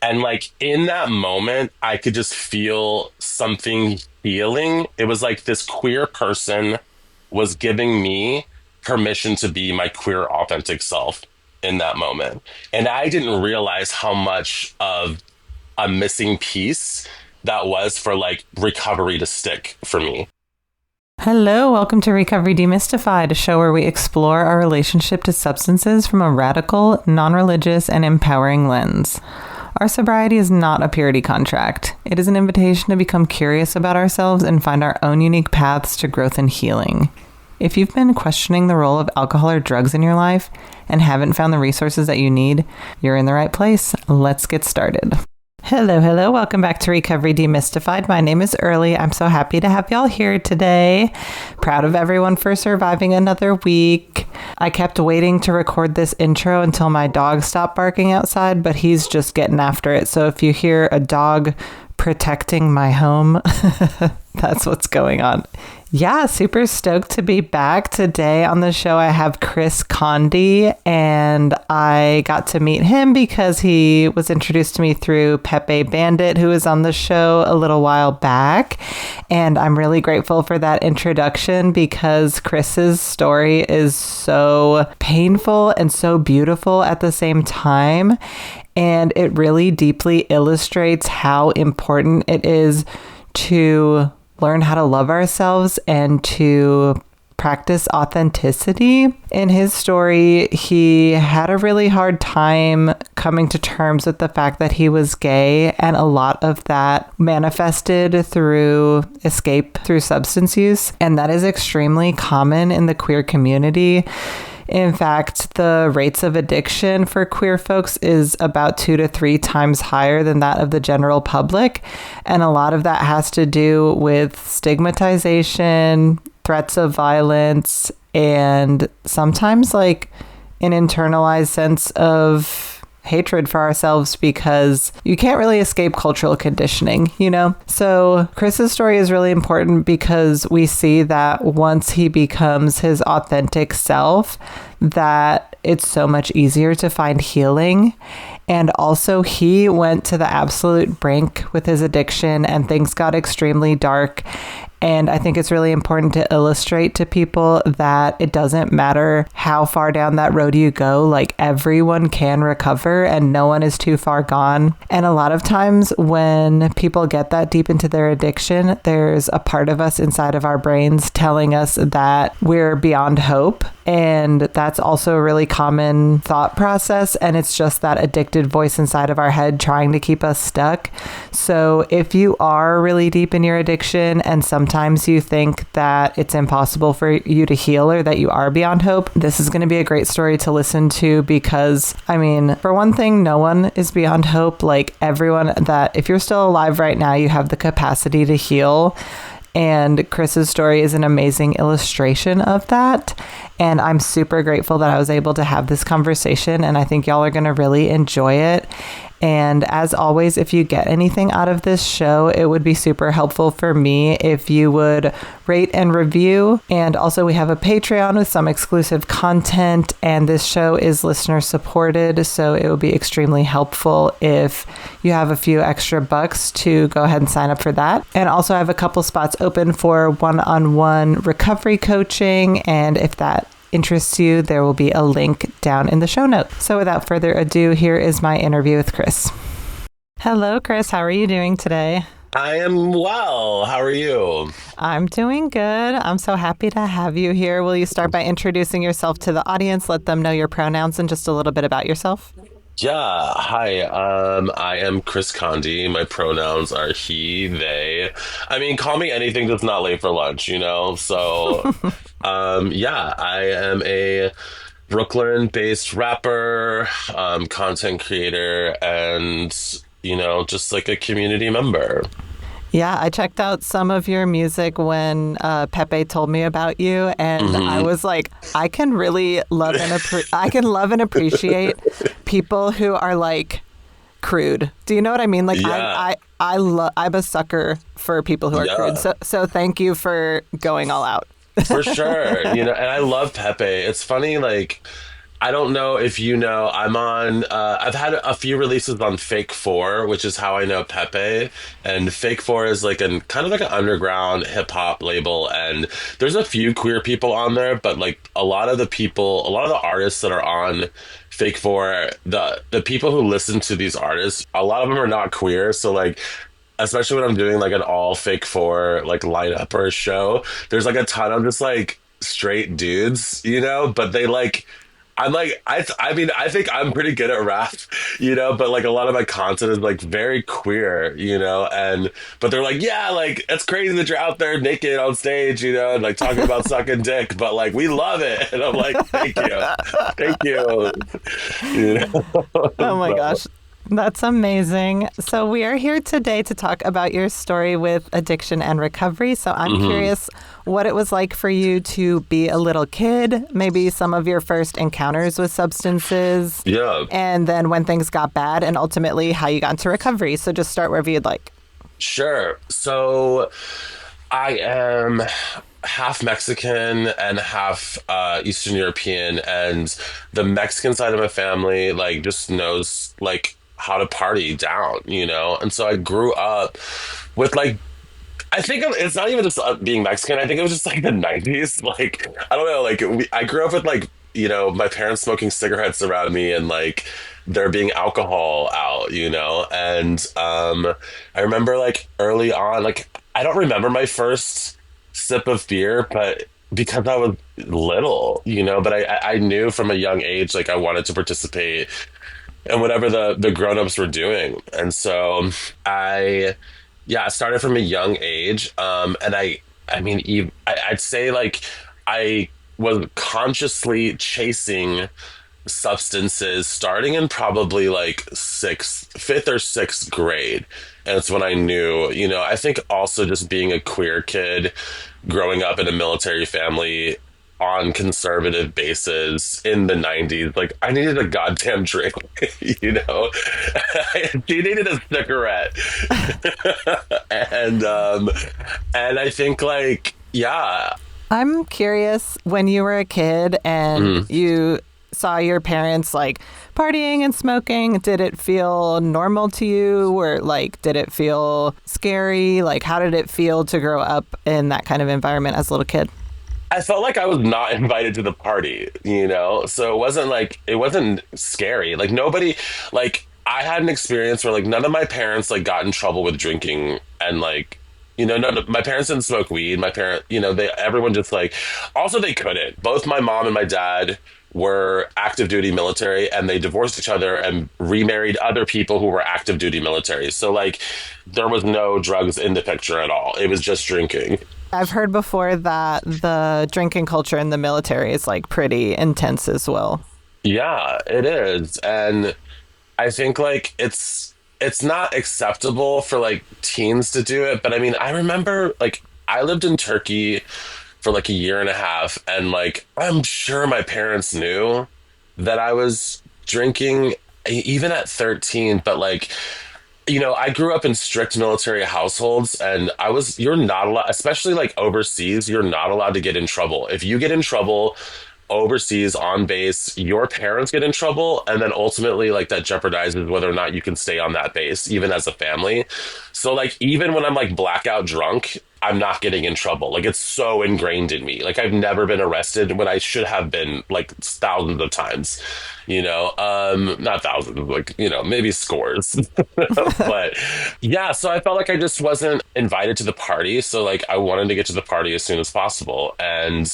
And like in that moment, I could just feel something healing. It was like this queer person was giving me permission to be my queer, authentic self in that moment. And I didn't realize how much of a missing piece that was for like recovery to stick for me. Hello, welcome to Recovery Demystified, a show where we explore our relationship to substances from a radical, non-religious, and empowering lens. Our sobriety is not a purity contract. It is an invitation to become curious about ourselves and find our own unique paths to growth and healing. If you've been questioning the role of alcohol or drugs in your life and haven't found the resources that you need, you're in the right place. Let's get started. Hello. Welcome back to Recovery Demystified. My name is Early. I'm so happy to have y'all here today. Proud of everyone for surviving another week. I kept waiting to record this intro until my dog stopped barking outside, but he's just getting after it. So if you hear a dog protecting my home, that's what's going on. Yeah, super stoked to be back. Today on the show, I have Chris Conde, and I got to meet him because he was introduced to me through Pepe Bandit, who was on the show a little while back. And I'm really grateful for that introduction because Chris's story is so painful and so beautiful at the same time. And it really deeply illustrates how important it is to learn how to love ourselves and to practice authenticity. In his story, he had a really hard time coming to terms with the fact that he was gay, and a lot of that manifested through escape through substance use, and that is extremely common in the queer community. In fact, the rates of addiction for queer folks is about 2 to 3 times higher than that of the general public. And a lot of that has to do with stigmatization, threats of violence, and sometimes like an internalized sense of hatred for ourselves because you can't really escape cultural conditioning, you know? So Chris's story is really important because we see that once he becomes his authentic self, that it's so much easier to find healing. And also he went to the absolute brink with his addiction and things got extremely dark. And I think it's really important to illustrate to people that it doesn't matter how far down that road you go, like everyone can recover and no one is too far gone. And a lot of times when people get that deep into their addiction, there's a part of us inside of our brains telling us that we're beyond hope. And that's also a really common thought process. And it's just that addicted voice inside of our head trying to keep us stuck. So if you are really deep in your addiction and sometimes you think that it's impossible for you to heal or that you are beyond hope, this is going to be a great story to listen to because, I mean, for one thing, no one is beyond hope. Like everyone that if you're still alive right now, you have the capacity to heal. And Chris's story is an amazing illustration of that. And I'm super grateful that I was able to have this conversation. And I think y'all are going to really enjoy it. And as always, if you get anything out of this show, it would be super helpful for me if you would rate and review. And also we have a Patreon with some exclusive content, and this show is listener supported. So it would be extremely helpful if you have a few extra bucks to go ahead and sign up for that. And also I have a couple spots open for one-on-one recovery coaching. And if that interests you, there will be a link down in the show notes. So without further ado, here is my interview with Chris. Hello, Chris. How are you doing today? I am well. How are you? I'm doing good. I'm so happy to have you here. Will you start by introducing yourself to the audience, let them know your pronouns and just a little bit about yourself? Yeah, hi. I am Chris Conde. My pronouns are he, they. I mean, call me anything that's not late for lunch, you know? So, yeah, I am a Brooklyn-based rapper, content creator, and, you know, just like a community member. Yeah, I checked out some of your music when Pepe told me about you, and I was like, I can really love and I can love and appreciate people who are like crude. Do you know what I mean? Like Yeah. I'm a sucker for people who are crude. So thank you for going all out. For sure. You know, and I love Pepe. It's funny, like, I don't know if you know, I've had a few releases on Fake Four, which is how I know Pepe. And Fake Four is like an kind of like an underground hip hop label. And there's a few queer people on there, but like a lot of the artists that are on Fake Four, the people who listen to these artists, a lot of them are not queer. So like, especially when I'm doing like an all Fake Four like lineup or a show, there's like a ton of just like straight dudes, but they like I'm like I mean I think I'm pretty good at rap, but like a lot of my content is like very queer, and but they're like, yeah, like it's crazy that you're out there naked on stage, and like talking about sucking dick, but like we love it. And I'm like, thank you. Thank you. You know? Oh my So, gosh. That's amazing. So, we are here today to talk about your story with addiction and recovery. So, I'm curious what it was like for you to be a little kid, maybe some of your first encounters with substances, yeah. and then when things got bad, and ultimately how you got into recovery. So, just start wherever you'd like. Sure. So I am half Mexican and half Eastern European, and the Mexican side of my family like just knows like how to party down, And so I grew up with like I think it's not even just being Mexican. I think it was just like the 90s. Like, I don't know. Like, I grew up with like, my parents smoking cigarettes around me and like there being alcohol out, And I remember like early on, like, I don't remember my first sip of beer, but because I was little, but I knew from a young age, like, I wanted to participate in whatever the grown-ups were doing. And so I yeah, I started from a young age. And I mean, I'd say like I was consciously chasing substances starting in probably like fifth or sixth grade. And it's when I knew, I think also just being a queer kid, growing up in a military family on conservative bases in the 90s, like I needed a goddamn drink, she needed a cigarette. and and I think like yeah. I'm curious, when you were a kid and you saw your parents like partying and smoking, did it feel normal to you, or like did it feel scary? Like how did it feel to grow up in that kind of environment as a little kid? I felt like I was not invited to the party, So it wasn't scary. Like nobody, like I had an experience where like none of my parents like got in trouble with drinking, and like, no, my parents didn't smoke weed. My parent, everyone just like, also they couldn't. Both my mom and my dad were active duty military, and they divorced each other and remarried other people who were active duty military. So like there was no drugs in the picture at all. It was just drinking. I've heard before that the drinking culture in the military is like pretty intense as well. Yeah, it is. And I think like it's not acceptable for like teens to do it, but I mean, I remember like I lived in Turkey for like a year and a half, and like I'm sure my parents knew that I was drinking even at 13, but like I grew up in strict military households, and you're not allowed, especially like overseas, you're not allowed to get in trouble. If you get in trouble overseas on base, your parents get in trouble, and then ultimately like that jeopardizes whether or not you can stay on that base even as a family. So like even when I'm like blackout drunk, I'm not getting in trouble. Like it's so ingrained in me. Like I've never been arrested when I should have been like thousands of times, not thousands, like, maybe scores. But yeah, so I felt like I just wasn't invited to the party. So like I wanted to get to the party as soon as possible. And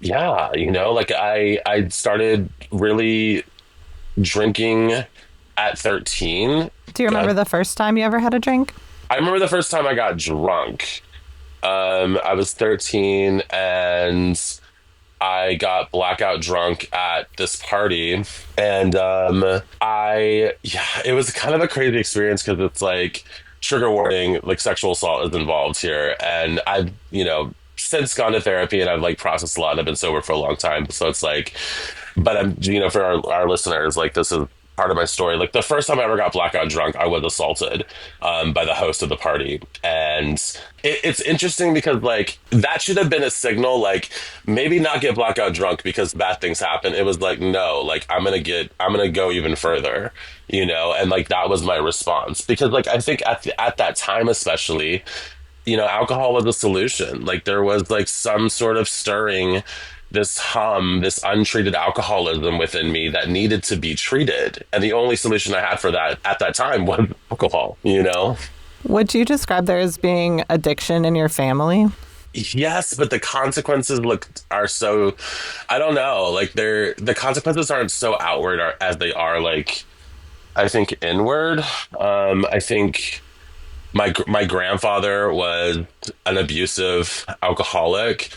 yeah, like I started really drinking at 13. Do you remember the first time you ever had a drink? I remember the first time I got drunk. I was 13, and I got blackout drunk at this party. And it was kind of a crazy experience because it's like, trigger warning, like sexual assault is involved here. And I've, since gone to therapy, and I've like processed a lot, and I've been sober for a long time. So it's like, but I'm, for our listeners, like this is part of my story. Like the first time I ever got blackout drunk, I was assaulted by the host of the party, and it's interesting because like that should have been a signal. Like maybe not get blackout drunk because bad things happen. It was like no, like I'm gonna go even further, and like that was my response because like I think at that time especially, alcohol was a solution. Like there was like some sort of stirring, this untreated alcoholism within me that needed to be treated. And the only solution I had for that at that time was alcohol. Would you describe there as being addiction in your family? Yes, but the consequences are so, I don't know, like the consequences aren't so outward as they are like, I think inward. I think my grandfather was an abusive alcoholic,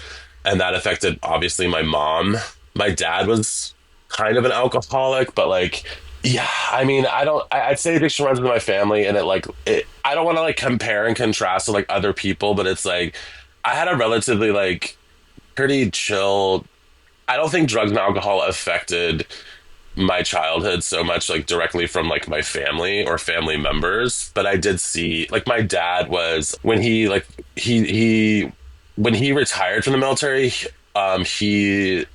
and that affected obviously my mom. My dad was kind of an alcoholic, but like, yeah, I mean, I'd say addiction runs in my family, and I don't want to like compare and contrast with like other people, but it's like I had a relatively like pretty chill. I don't think drugs and alcohol affected my childhood so much like directly from like my family or family members, but I did see like my dad was when he when he retired from the military, he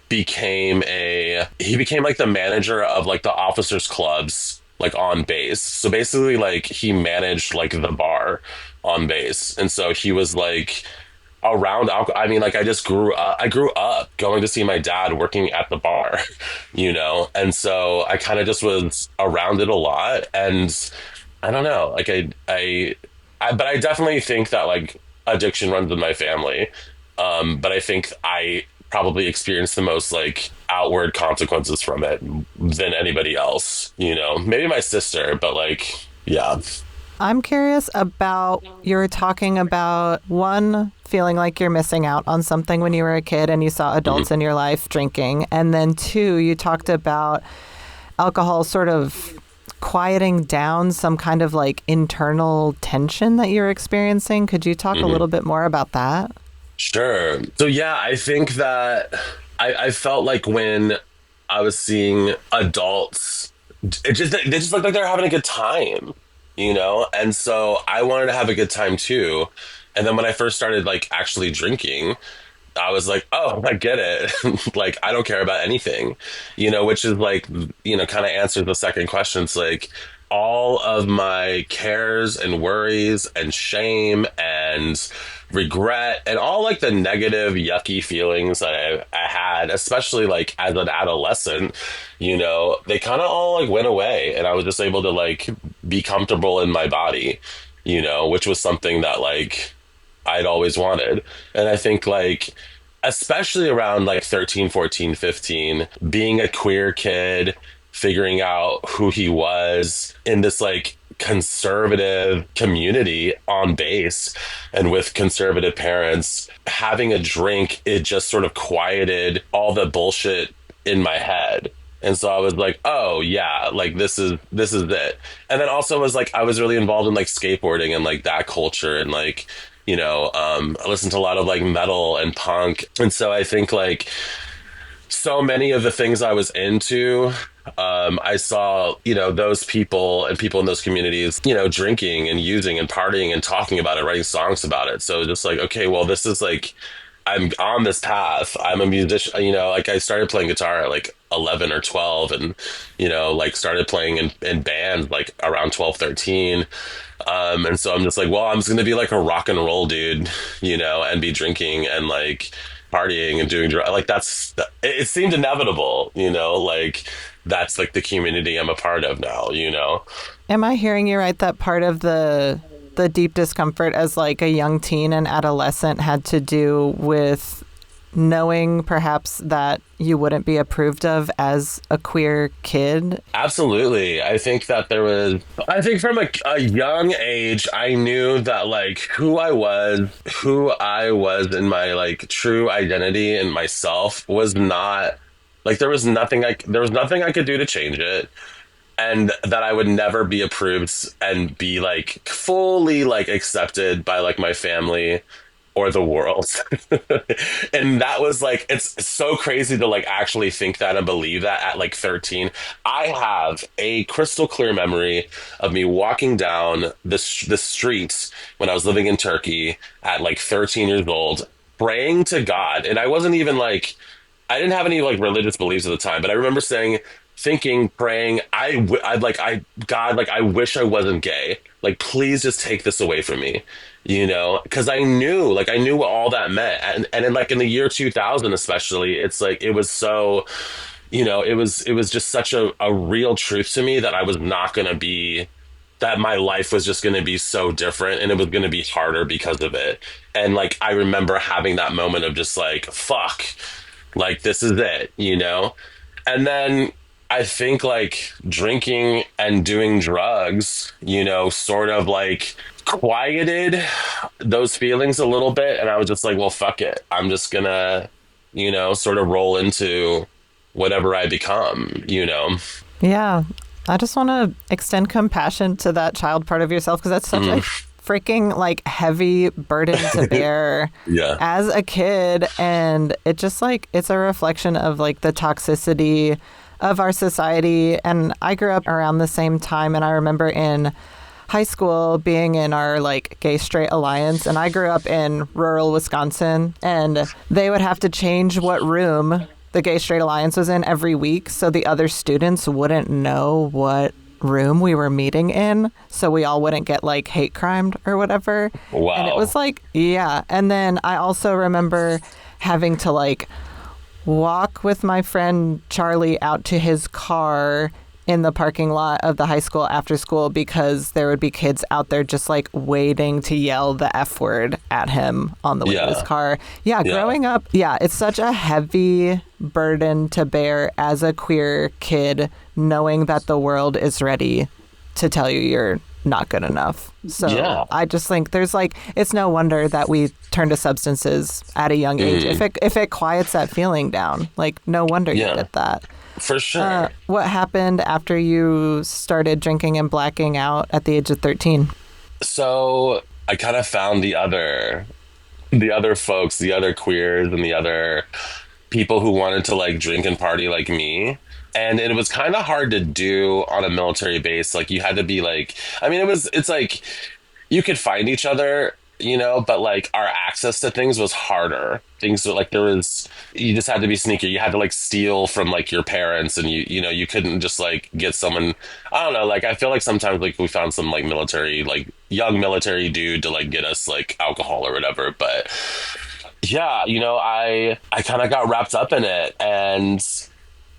became like the manager of like the officers clubs like on base. So basically like he managed like the bar on base. And so he was like around alcohol. I mean, like I grew up going to see my dad working at the bar, and so I kind of just was around it a lot. And I don't know, like but I definitely think that like addiction runs in my family. But I think I probably experienced the most like outward consequences from it than anybody else, maybe my sister, but like, yeah. I'm curious about, you were talking about one, feeling like you're missing out on something when you were a kid and you saw adults in your life drinking. And then two, you talked about alcohol sort of quieting down some kind of like internal tension that you're experiencing. Could you talk a little bit more about that? Sure. So yeah, I think that I felt like when I was seeing adults, they just looked like they were having a good time. And so I wanted to have a good time too. And then when I first started like actually drinking, I was like, oh, I get it. Like, I don't care about anything, which is like, kind of answers the second question. It's like all of my cares and worries and shame and regret and all like the negative, yucky feelings that I had, especially like as an adolescent, they kind of all like went away. And I was just able to like be comfortable in my body, which was something that like I'd always wanted. And I think like, especially around like 13, 14, 15, being a queer kid, figuring out who he was in this like conservative community on base and with conservative parents, having a drink, it just sort of quieted all the bullshit in my head. And so I was like, oh yeah, like this is it. And then also was like I was really involved in like skateboarding and like that culture and like, I listened to a lot of like metal and punk. And so I think like so many of the things I was into, I saw, those people and people in those communities, drinking and using and partying and talking about it, writing songs about it. So just like, okay, well, this is like, I'm on this path. I'm a musician, like I started playing guitar at like 11 or 12 and, like started playing in bands like around 12, 13. And so I'm just like, well, I'm just going to be like a rock and roll dude, and be drinking and like partying and doing like it seemed inevitable, like that's like the community I'm a part of now. Am I hearing you right that part of the deep discomfort as like a young teen and adolescent had to do with knowing perhaps that you wouldn't be approved of as a queer kid? Absolutely. I think that I think from a young age, I knew that like who I was in my like true identity and myself was not like, there was nothing I could do to change it. And that I would never be approved and be like fully like accepted by like my family or the world. And that was like, it's so crazy to like actually think that and believe that at like 13. I have a crystal clear memory of me walking down the streets when I was living in Turkey at like 13 years old, praying to God. And I wasn't even like, I didn't have any like religious beliefs at the time, but I remember saying, thinking, praying, I'd like, God, like, I wish I wasn't gay. Like, please just take this away from me, you know? Because I knew what all that meant. And in like in the year 2000, especially, it's like, it was so, it was just such a real truth to me that I was not going to be, that my life was just going to be so different and it was going to be harder because of it. And like, I remember having that moment of just like, fuck, like, this is it, you know? And then I think like drinking and doing drugs, sort of like quieted those feelings a little bit. And I was just like, well, fuck it. I'm just gonna, sort of roll into whatever I become, you know? Yeah. I just want to extend compassion to that child part of yourself because that's such a freaking like heavy burden to bear Yeah. as a kid. And it just like, it's a reflection of like the toxicity of our society. And I grew up around the same time. And I remember in high school being in our like gay straight alliance. And I grew up in rural Wisconsin and they would have to change what room the Gay Straight Alliance was in every week, so the other students wouldn't know what room we were meeting in, so we all wouldn't get like hate crimed or whatever. Wow. And it was like, yeah. And then I also remember having to like walk with my friend Charlie out to his car in the parking lot of the high school after school because there would be kids out there just like waiting to yell the F word at him on the way to his car. Yeah, growing up, it's such a heavy burden to bear as a queer kid, knowing that the world is ready to tell you you're not good enough. So I just think there's like, it's no wonder that we turn to substances at a young age. If it quiets that feeling down, like no wonder you did that. For sure. What happened after you started drinking and blacking out at the age of 13? So I kind of found the other folks, the other queers and the other people who wanted to like drink and party like me. And it was kind of hard to do on a military base. Like you had to be like, I mean, it's like you could find each other, but like our access to things was harder. Things were like you just had to be sneaky. You had to like steal from like your parents and you couldn't just like get someone, I don't know, like I feel like sometimes like we found some like military, like young military dude to like get us like alcohol or whatever. But yeah, I kind of got wrapped up in it. And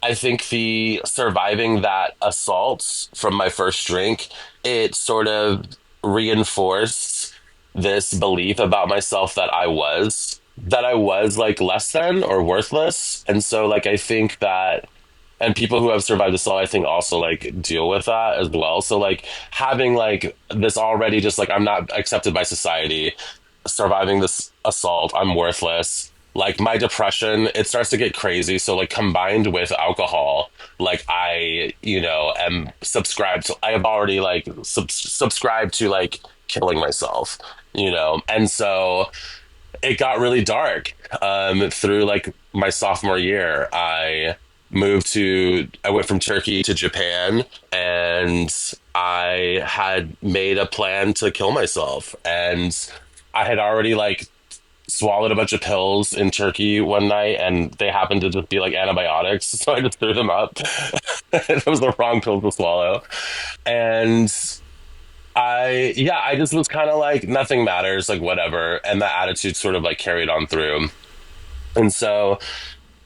I think the surviving that assault from my first drink, it sort of reinforced this belief about myself that I was like less than or worthless. And so like I think that, and people who have survived assault, I think also like deal with that as well. So like having like this already just like I'm not accepted by society, surviving this assault, I'm worthless. Like my depression, it starts to get crazy. So like combined with alcohol, like I, am subscribed to, I have already like subscribed to like killing myself, and so it got really dark through like my sophomore year. I went from Turkey to Japan and I had made a plan to kill myself. And I had already like swallowed a bunch of pills in Turkey one night and they happened to just be like antibiotics. So I just threw them up. It was the wrong pill to swallow. And I just was kind of like, nothing matters, like whatever. And that attitude sort of like carried on through. And so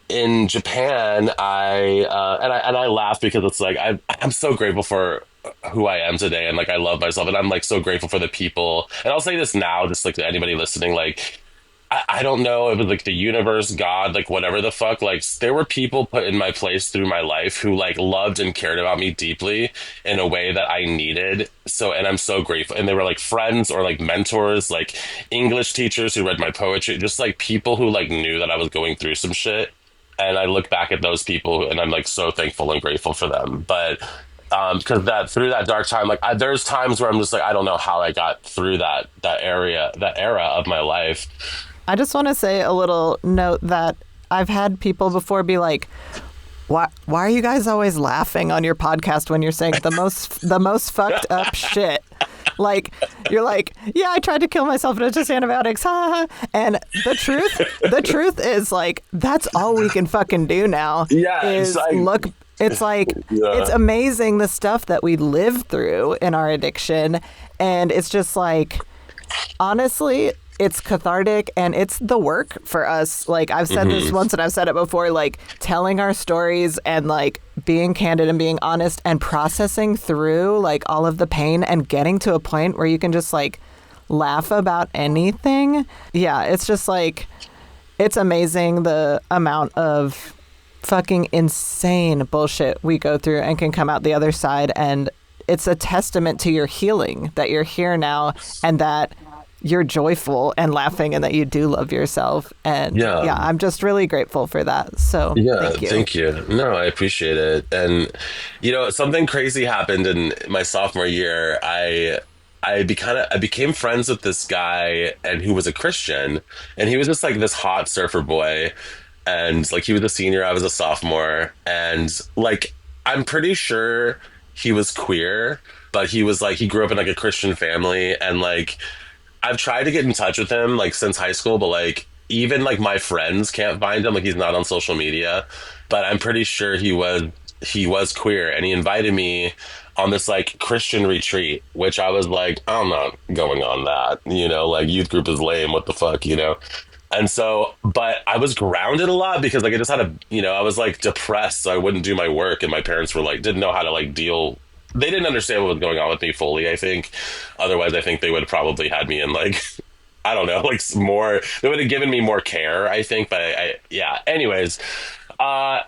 in Japan, I laugh because it's like, I'm so grateful for who I am today. And like, I love myself and I'm like so grateful for the people. And I'll say this now, just like to anybody listening, like, I don't know if it was like the universe, God, like whatever the fuck, like there were people put in my place through my life who like loved and cared about me deeply in a way that I needed. So, and I'm so grateful. And they were like friends or like mentors, like English teachers who read my poetry, just like people who like knew that I was going through some shit. And I look back at those people and I'm like so thankful and grateful for them. But Because that through that dark time, like there's times where I'm just like, I don't know how I got through that era of my life. I just want to say a little note that I've had people before be like, why are you guys always laughing on your podcast when you're saying the most fucked up shit? Like, you're like, yeah, I tried to kill myself, but it's just antibiotics. Ha, ha, ha. And the truth is, like, that's all we can fucking do now. Yeah, is look. It's like, yeah. It's amazing the stuff that we live through in our addiction. And it's just like, honestly, it's cathartic and it's the work for us. Like, I've said this once and I've said it before, like, telling our stories and, like, being candid and being honest and processing through, like, all of the pain and getting to a point where you can just, like, laugh about anything. Yeah, it's just, like, it's amazing the amount of fucking insane bullshit we go through and can come out the other side. And it's a testament to your healing that you're here now and that you're joyful and laughing and that you do love yourself. And yeah, I'm just really grateful for that. So yeah, thank you. No, I appreciate it. And something crazy happened in my sophomore year. I became friends with this guy and who was a Christian, and he was just like this hot surfer boy. And like he was a senior, I was a sophomore, and like I'm pretty sure he was queer, but he was like he grew up in like a Christian family, and like I've tried to get in touch with him like since high school, but like even like my friends can't find him. Like he's not on social media, but I'm pretty sure he was queer, and he invited me on this like Christian retreat, which I was like, I'm not going on that, like youth group is lame. What the fuck, And so, but I was grounded a lot because like I just had I was like depressed, so I wouldn't do my work, and my parents were like, didn't know how to like deal. They didn't understand what was going on with me fully, I think. Otherwise, I think they would have probably had me in like, I don't know, like more, they would have given me more care, I think. But yeah. Anyways, I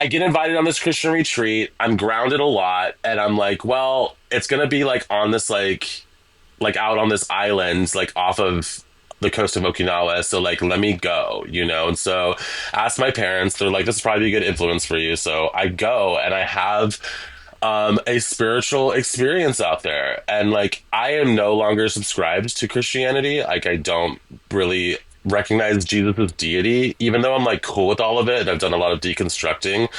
get invited on this Christian retreat. I'm grounded a lot, and I'm like, well, it's going to be like on this, like out on this island, like off of the coast of Okinawa. So like, let me go, And so I asked my parents, they're like, this is probably a good influence for you. So I go and I have a spiritual experience out there. And like, I am no longer subscribed to Christianity. Like, I don't really recognize Jesus as deity, even though I'm like cool with all of it and I've done a lot of deconstructing.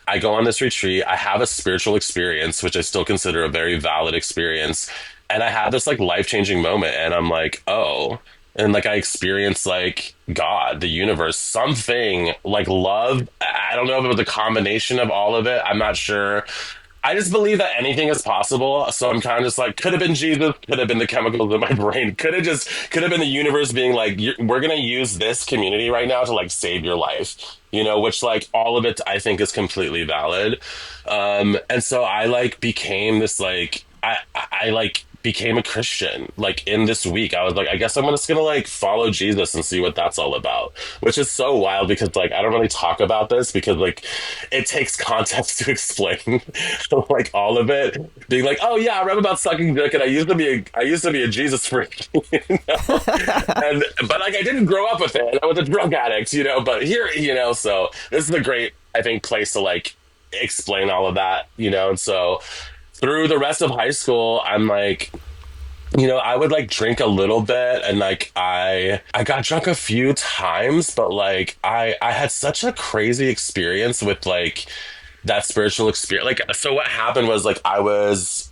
I go on this retreat, I have a spiritual experience, which I still consider a very valid experience. And I had this like life-changing moment, and I'm like, oh, and like I experienced like God, the universe, something like love. I don't know if it was a combination of all of it. I'm not sure. I just believe that anything is possible. So I'm kind of just like, could have been Jesus, could have been the chemicals in my brain, could have been the universe being like, we're going to use this community right now to like save your life, which like all of it I think is completely valid. And so I like became this like, I like became a Christian like in this week. I was like, I guess I'm just gonna like follow Jesus and see what that's all about, which is so wild because like I don't really talk about this because like it takes context to explain like all of it, being like, oh yeah, I read about sucking dick and I used to be a Jesus freak. And but like I didn't grow up with it, I was a drug addict, but here, so this is a great, I think, place to like explain all of that, and so through the rest of high school, I'm like, I would like drink a little bit, and like I got drunk a few times, but like I had such a crazy experience with like that spiritual experience. Like, so what happened was like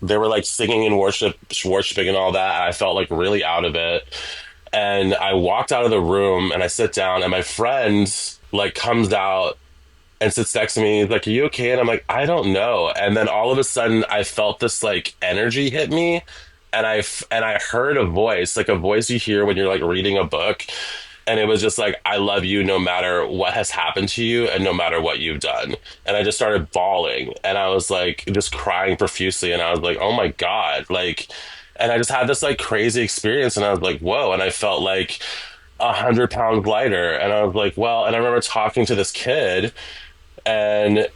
they were like singing and worshiping and all that, and I felt like really out of it. And I walked out of the room and I sit down, and my friend like comes out and sits next to me. He's like, are you okay? And I'm like, I don't know. And then all of a sudden I felt this like energy hit me, and I heard a voice, like a voice you hear when you're like reading a book. And it was just like, I love you no matter what has happened to you and no matter what you've done. And I just started bawling, and I was like just crying profusely. And I was like, oh my God. Like, and I just had this like crazy experience, and I was like, whoa. And I felt like 100 pounds lighter. And I was like, well, and I remember talking to this kid, and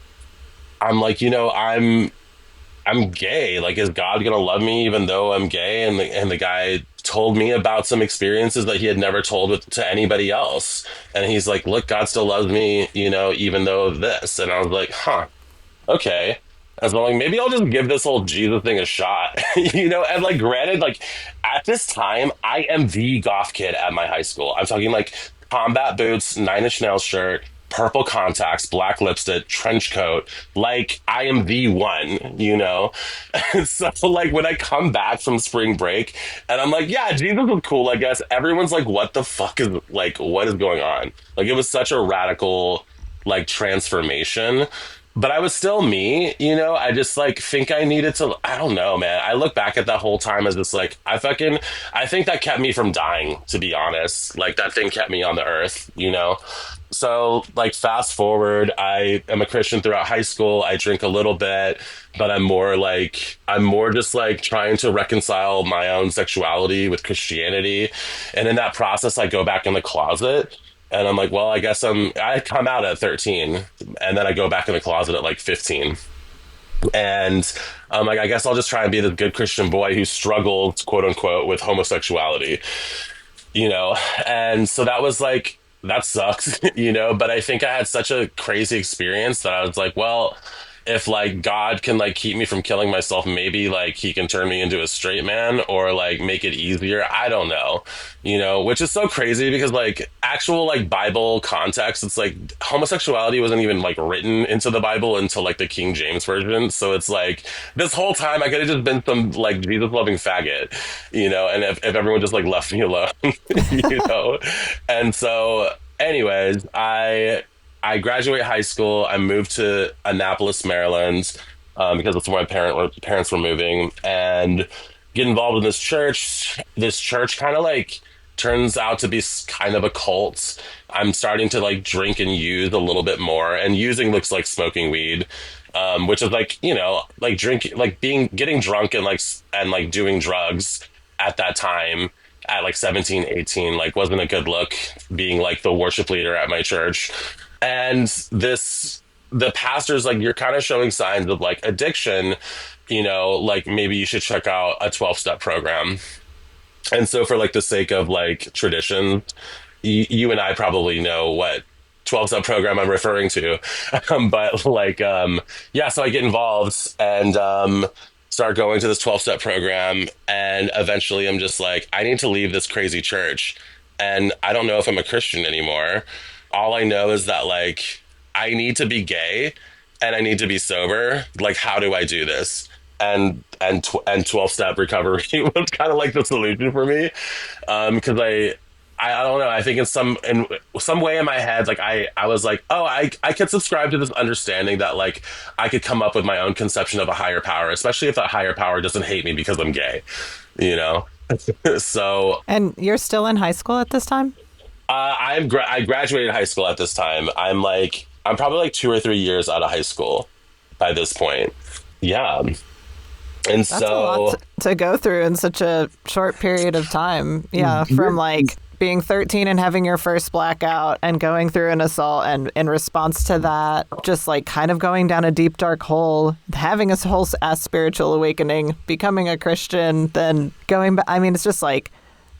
I'm like, I'm gay. Like, is God gonna love me even though I'm gay? And the guy told me about some experiences that he had never told to anybody else. And he's like, look, God still loves me, even though this. And I was like, huh, okay. And so I'm like, maybe I'll just give this whole Jesus thing a shot, you know? And like, granted, like at this time, I am the goth kid at my high school. I'm talking like combat boots, Nine Inch Nails shirt, purple contacts, black lipstick, trench coat. Like, I am the one, you know? And so, like, when I come back from spring break and I'm like, yeah, Jesus was cool, I guess, everyone's like, what the fuck is, like, what is going on? Like, it was such a radical, like, transformation, but I was still me, you know. I just like think I needed to. I don't know, man. I look back at that whole time as just like I think that kept me from dying. To be honest, like that thing kept me on the earth, you know. So like fast forward, I am a Christian throughout high school. I drink a little bit, but I'm more just like trying to reconcile my own sexuality with Christianity, and in that process, I go back in the closet. And I'm like, well, I come out at 13 and then I go back in the closet at like 15. And I'm like, I guess I'll just try and be the good Christian boy who struggled, quote unquote, with homosexuality, you know? And so that was like, that sucks, you know? But I think I had such a crazy experience that I was like, well, if like God can like keep me from killing myself, maybe like he can turn me into a straight man or like make it easier. I don't know, you know, which is so crazy because like actual like Bible context, it's like homosexuality wasn't even like written into the Bible until like the King James version. So it's like this whole time I could have just been some like Jesus loving faggot, you know, and if everyone just like left me alone, you know. And so anyways, I graduate high school. I moved to Annapolis, Maryland, because that's where parents were moving, and get involved in this church. This church kind of like turns out to be kind of a cult. I'm starting to like drink and use a little bit more, and using looks like smoking weed, which is like, you know, like drinking, like getting drunk and like doing drugs at that time at like 17, 18, like wasn't a good look being like the worship leader at my church. And the pastor's like, you're kind of showing signs of like addiction, you know, like maybe you should check out a 12-step program. And so for like the sake of like tradition, you and I probably know what 12-step program I'm referring to. But like, yeah, so I get involved and, start going to this 12-step program. And eventually I'm just like, I need to leave this crazy church. And I don't know if I'm a Christian anymore. All I know is that like I need to be gay and I need to be sober. Like, how do I do this? And 12-step recovery was kind of like the solution for me, because I don't know. I think in some way in my head, like I was like, oh, I could subscribe to this understanding that like I could come up with my own conception of a higher power, especially if that higher power doesn't hate me because I'm gay, you know. So And you're still in high school at this time? I graduated high school at this time. I'm probably like 2 or 3 years out of high school by this point. Yeah. And That's a lot so to go through in such a short period of time. Yeah, from like being 13 and having your first blackout and going through an assault, and in response to that, just like kind of going down a deep dark hole, having a whole ass spiritual awakening, becoming a Christian, then going back. I mean, it's just like,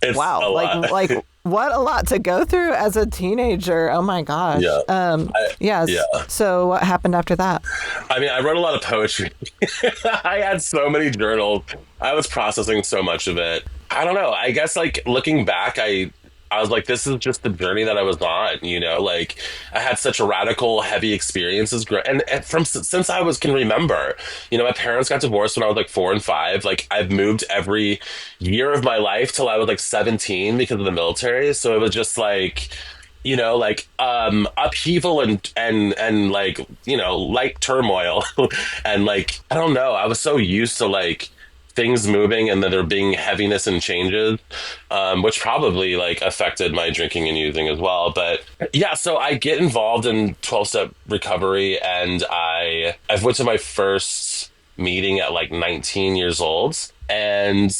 it's wow, a lot. like what a lot to go through as a teenager. Oh my gosh. Yeah. Yes. Yeah. So what happened after that? I mean, I wrote a lot of poetry. I had so many journals. I was processing so much of it. I don't know. I guess like looking back, I was like, this is just the journey that I was on, you know, like I had such a radical, heavy experiences. And from since can remember, you know, my parents got divorced when I was like 4 and 5. Like I've moved every year of my life till I was like 17 because of the military. So it was just like, you know, like upheaval and like, you know, light turmoil. And like, I don't know, I was so used to like things moving and then there being heaviness and changes, which probably like affected my drinking and using as well. But yeah, so I get involved in 12-step recovery, and I've went to my first meeting at like 19 years old. And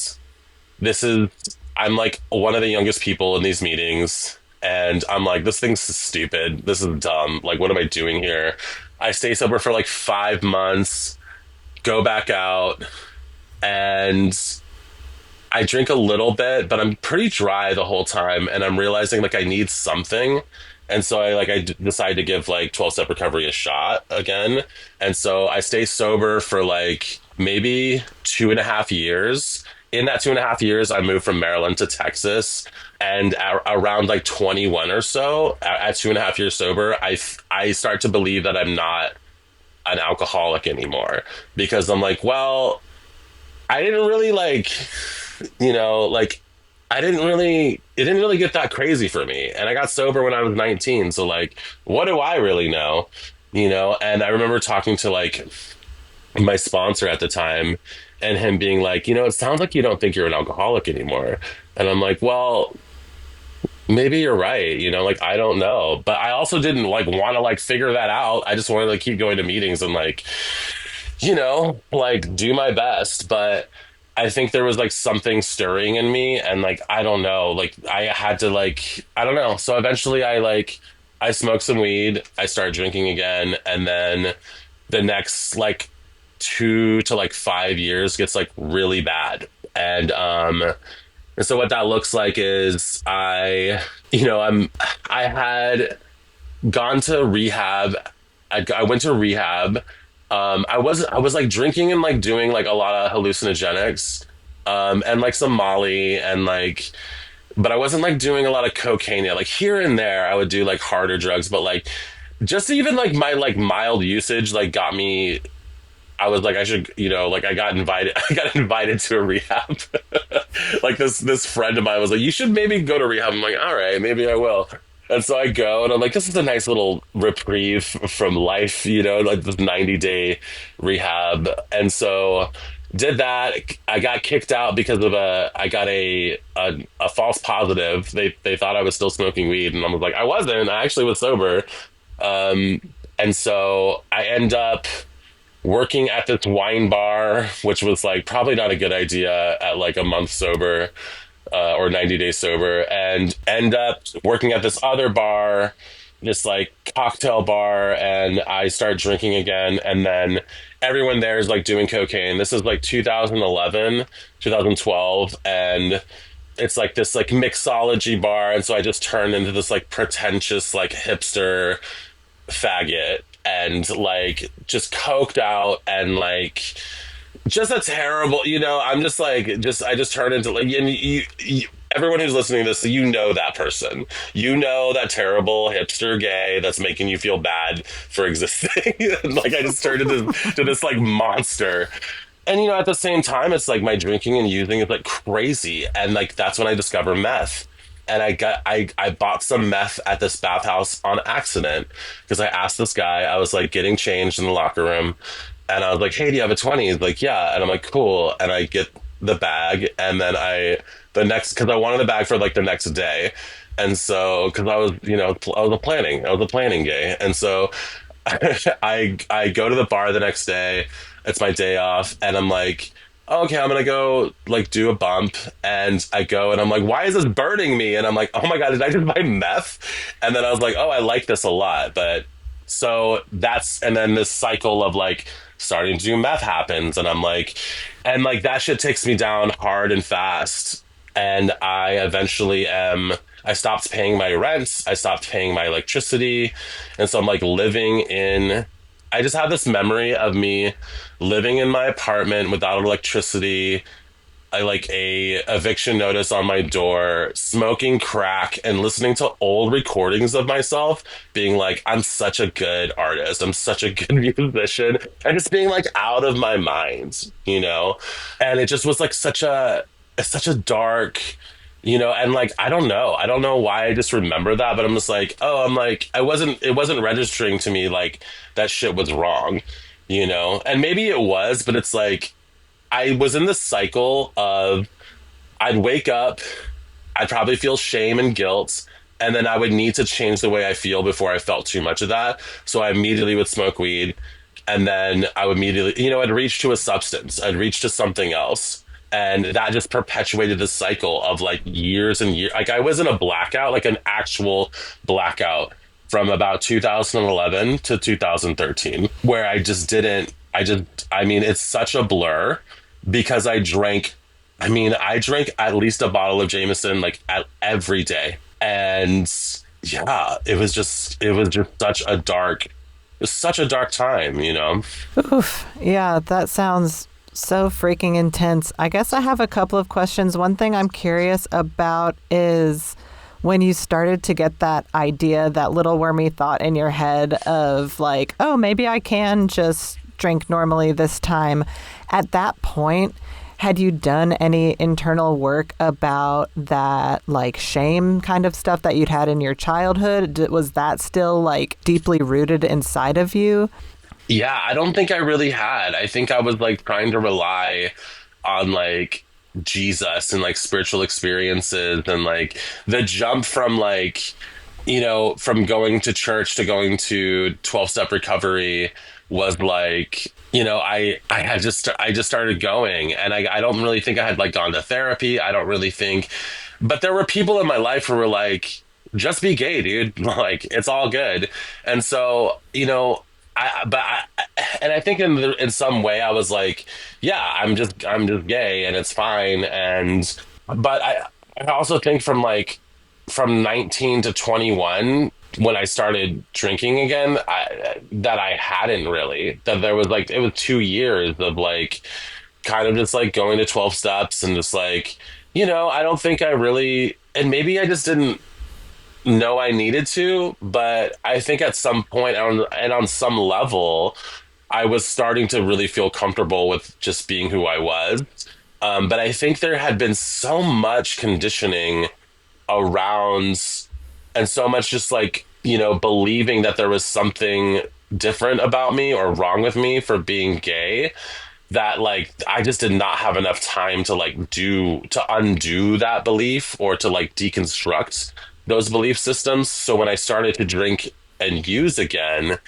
I'm like one of the youngest people in these meetings. And I'm like, this thing's stupid. This is dumb. Like, what am I doing here? I stay sober for like 5 months, go back out, and I drink a little bit, but I'm pretty dry the whole time, and I'm realizing like I need something. And so decide to give like 12 step recovery a shot again. And so I stay sober for like maybe 2.5 years. In that 2.5 years, I moved from Maryland to Texas. And around like 21 or so, at 2.5 years sober, I start to believe that I'm not an alcoholic anymore, because I'm like, well, I didn't really like, like it didn't really get that crazy for me. And I got sober when I was 19. So like, what do I really know? And I remember talking to like my sponsor at the time, and him being like, it sounds like you don't think you're an alcoholic anymore. And I'm like, well, maybe you're right. Like, I don't know. But I also didn't like want to like figure that out. I just wanted to like keep going to meetings and like, like do my best. But I think there was like something stirring in me, and like I don't know, like I had to like I don't know. So eventually I smoked some weed, I started drinking again, and then the next like 2 to like 5 years gets like really bad. And so what that looks like is I had gone to rehab. I went to rehab. I was like drinking and like doing like a lot of hallucinogenics, and like some Molly and like, but I wasn't like doing a lot of cocaine yet. Like here and there, I would do like harder drugs, but like just even like my like mild usage like got me. I was like, I should, like I got invited. I got invited to a rehab. Like this friend of mine was like, you should maybe go to rehab. I'm like, all right, maybe I will. And so I go, and I'm like, this is a nice little reprieve from life, like this 90-day rehab. And so did that. I got kicked out because of I got a false positive. They thought I was still smoking weed, and I was like, I wasn't. I actually was sober. Um, and so I end up working at this wine bar, which was like probably not a good idea at like a month sober, or 90 days sober, and end up working at this other bar, this like cocktail bar, and I start drinking again. And then everyone there is like doing cocaine. This is like 2011, 2012, and it's like this like mixology bar. And so I just turned into this like pretentious like hipster faggot, and like just coked out, and like just a terrible, I'm just like, I just turned into like, and everyone who's listening to this, that person, that terrible hipster gay that's making you feel bad for existing. Like I just turned into to this like monster. And at the same time, it's like my drinking and using is like crazy, and like that's when I discover meth. And I bought some meth at this bathhouse on accident, because I asked this guy. I was like getting changed in the locker room, and I was like, hey, do you have a 20? He's like, yeah. And I'm like, cool. And I get the bag, and then because I wanted the bag for like the next day. And so, because I was, I was a planning gay. And so I go to the bar the next day. It's my day off, and I'm like, oh, okay, I'm gonna go like do a bump. And I go, and I'm like, why is this burning me? And I'm like, oh my God, did I just buy meth? And then I was like, oh, I like this a lot. But so and then this cycle of like starting to do meth happens, and I'm like, and like that shit takes me down hard and fast. And I stopped paying my rent. I stopped paying my electricity. And so I'm like I just have this memory of me living in my apartment without electricity. I like a eviction notice on my door, smoking crack, and listening to old recordings of myself, being like, I'm such a good artist, I'm such a good musician, and just being like out of my mind, And it just was like such a dark, and like I don't know why I just remember that, but I'm just like, oh, I'm like, it wasn't registering to me like that shit was wrong, And maybe it was, but it's like I was in this cycle of I'd wake up, I'd probably feel shame and guilt, and then I would need to change the way I feel before I felt too much of that. So I immediately would smoke weed, and then I would immediately, I'd reach to a substance, I'd reach to something else. And that just perpetuated the cycle of like years and years. Like I was in a blackout, like an actual blackout from about 2011 to 2013, where I just didn't, I mean, it's such a blur because I drank I mean, I drank at least a bottle of Jameson like every day. And yeah, it was just such a dark time, you know? Oof. Yeah, that sounds so freaking intense. I guess I have a couple of questions. One thing I'm curious about is when you started to get that idea, that little wormy thought in your head of like, oh, maybe I can just drink normally this time. At that point, had you done any internal work about that, like shame kind of stuff that you'd had in your childhood? Was that still like deeply rooted inside of you? Yeah, I don't think I really had. I think I was like trying to rely on like Jesus and like spiritual experiences and like the jump from like, from going to church to going to 12 step recovery was like, I just started going and I don't really think I had like gone to therapy. I don't really think, but there were people in my life who were like, just be gay, dude. Like it's all good. And so, and I think in some way I was like, yeah, I'm just gay and it's fine. But I also think from 19 to 21 when I started drinking again, that I hadn't really, that there was like, it was 2 years of like, kind of just like going to 12 steps and just like, I don't think I really, and maybe I just didn't know I needed to, but I think at some point and on some level, I was starting to really feel comfortable with just being who I was. But I think there had been so much conditioning around and so much just like, believing that there was something different about me or wrong with me for being gay that like I just did not have enough time to like do to undo that belief or to like deconstruct those belief systems. So when I started to drink and use again,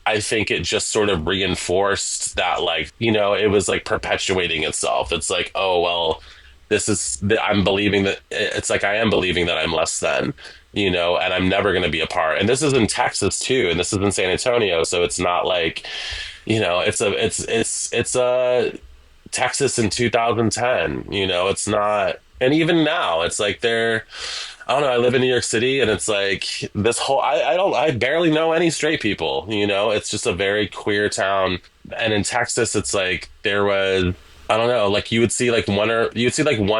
I think it just sort of reinforced that like, it was like perpetuating itself. It's like, oh well, I'm believing that it's like I am believing that I'm less than, and I'm never going to be a part. And this is in Texas too, and this is in San Antonio, so it's not like, it's a Texas in 2010. It's not, and even now, it's like I don't know. I live in New York City, and it's like this whole. I barely know any straight people. It's just a very queer town. And in Texas, it's like there was. I don't know. Like you'd see like one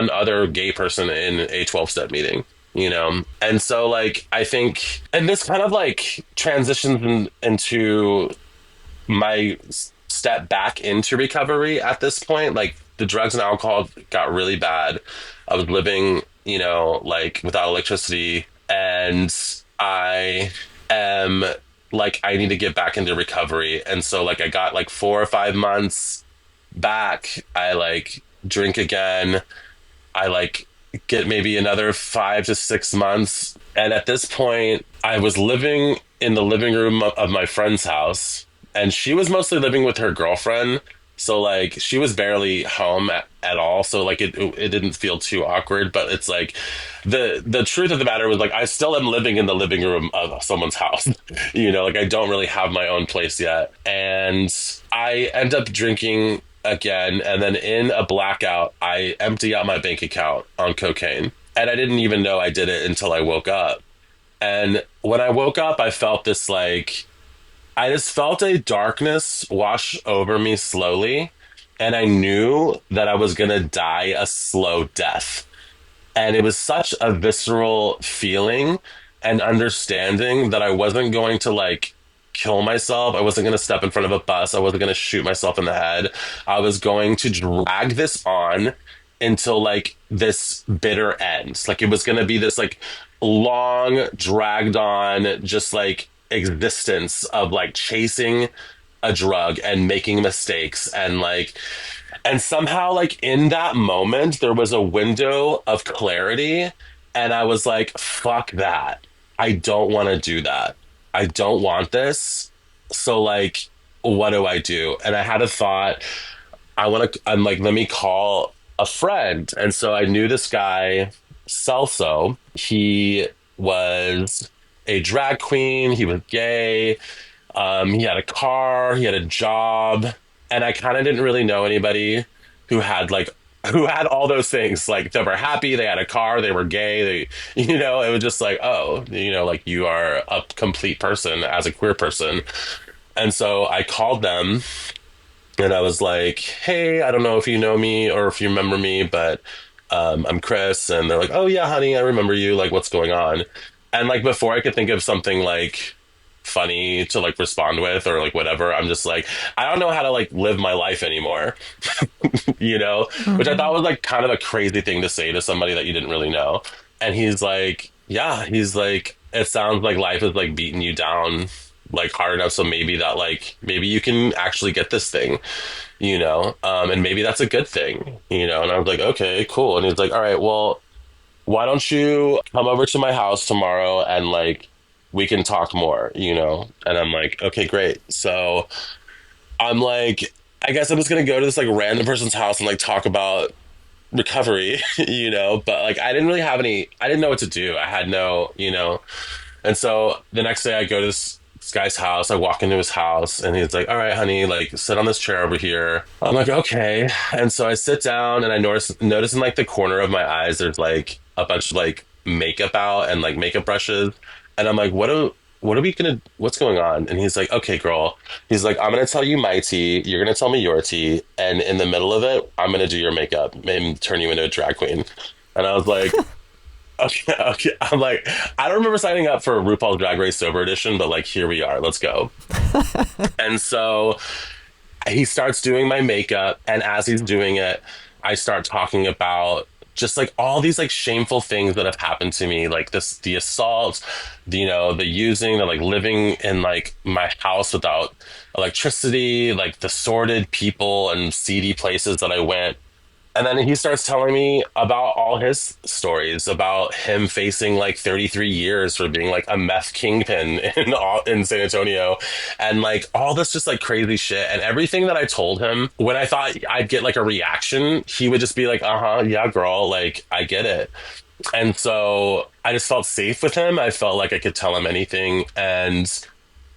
other gay person in a 12 step meeting. And so like I think, and this kind of like transitions into my step back into recovery at this point. Like the drugs and alcohol got really bad. I was living, like without electricity, and I am like, I need to get back into recovery. And so like I got like 4 or 5 months back. I like drink again. I like get maybe another 5 to 6 months. And at this point, I was living in the living room of my friend's house, and she was mostly living with her girlfriend. So like she was barely home at all. So like it didn't feel too awkward. But it's like the truth of the matter was like I still am living in the living room of someone's house. Like I don't really have my own place yet. And I end up drinking again, and then in a blackout, I empty out my bank account on cocaine. And I didn't even know I did it until I woke up. And when I woke up, I just felt a darkness wash over me slowly. And I knew that I was going to die a slow death. And it was such a visceral feeling and understanding that I wasn't going to like kill myself. I wasn't going to step in front of a bus. I wasn't going to shoot myself in the head. I was going to drag this on until like this bitter end. Like it was going to be this like long, dragged on, just like existence of like chasing a drug and making mistakes and somehow like in that moment there was a window of clarity, and I was like, fuck that. I don't want to do that. I don't want this. So like what do I do? And I had a thought. I'm like, let me call a friend. And so I knew this guy, Celso. He was a drag queen. He was gay. He had a car. He had a job. And I kind of didn't really know anybody who had like who had all those things. Like they were happy, they had a car, they were gay, they, it was just like, oh, like you are a complete person as a queer person. And so I called them and I was like, hey, I don't know if you know me or if you remember me, but I'm Chris. And they're like, oh, yeah, honey, I remember you. Like, what's going on? And like, before I could think of something like funny to like respond with or like whatever, I'm just like, I don't know how to like live my life anymore, which I thought was like kind of a crazy thing to say to somebody that you didn't really know. And he's like, yeah, he's like, it sounds like life is like beating you down like hard enough. So maybe that like, maybe you can actually get this thing, and maybe that's a good thing, and I was like, okay, cool. And he's like, all right, well, why don't you come over to my house tomorrow and like we can talk more, and I'm like, okay, great. So I'm like, I guess I'm just gonna go to this like random person's house and like talk about recovery, but like I didn't know what to do. I had no, and so the next day I go to this guy's house. I walk into his house and he's like, all right, honey, like sit on this chair over here. I'm like, okay. And so I sit down and I notice in like the corner of my eyes, there's like a bunch of like makeup out and like makeup brushes. And I'm like, what's going on? And he's like, okay, girl. He's like, I'm going to tell you my tea. You're going to tell me your tea. And in the middle of it, I'm going to do your makeup and turn you into a drag queen. And I was like, okay, okay. I'm like, I don't remember signing up for RuPaul's Drag Race Sober Edition, but like, here we are. Let's go. And so he starts doing my makeup. And as he's doing it, I start talking about just like all these like shameful things that have happened to me, like the assaults, the using, the like living in like my house without electricity, like the sordid people and seedy places that I went. And then he starts telling me about all his stories about him facing like 33 years for being like a meth kingpin in San Antonio, and like all this just like crazy shit. And everything that I told him, when I thought I'd get like a reaction, he would just be like, uh-huh, yeah, girl, like I get it. And so I just felt safe with him. I felt like I could tell him anything. And